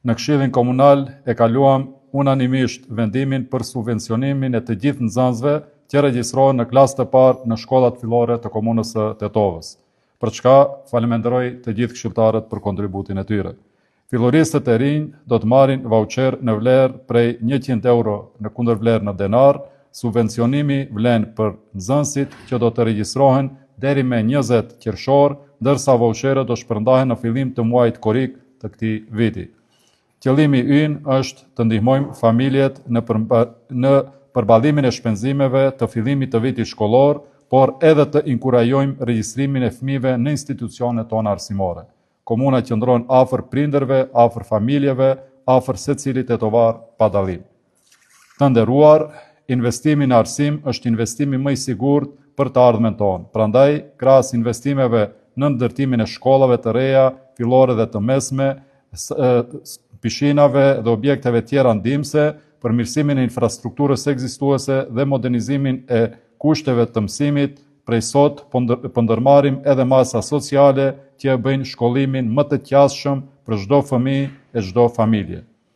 Në Këshillin Komunal e kaluam unanimisht vendimin për subvencionimin e të gjithë nxënësve që regjistrohen në klasë të parë në shkollat fillore të komunës së Tetovës, për çka falenderoj të gjithë këshilltarët për kontributin e tyre. Filloristët e rinj do të marrin vaucher në vlerë prej 100 euro në kundërvlerë në denar. Subvencionimi vlen për nxënësit që do të regjistrohen deri me 20 qershor, ndërsa vaucherët do shpërndahen në fillim të muajit korrik të këtij viti. Qëllimi ynë është të ndihmojmë familjet në përballimin e shpenzimeve të fillimit të vitit shkollor, por edhe të inkurajojmë regjistrimin e fëmijëve në institucionet tona arsimore. Komuna qëndron afër prindërve, afër familjeve, afër secilit tetovar pa dallim. Të nderuar, investimi në arsim është investimi më i sigurt për të ardhmen tonë. Prandaj, krahas investimeve në ndërtimin e shkollave të reja, fillore dhe të mesme, pishinave dhe objekteve tjera ndihmëse, përmirësimin e infrastrukturës ekzistuese dhe modernizimin e kushteve të mësimit, prej sot po ndërmarrim edhe masa sociale që e bëjnë shkollimin më të qasshëm për çdo fëmijë e çdo familje.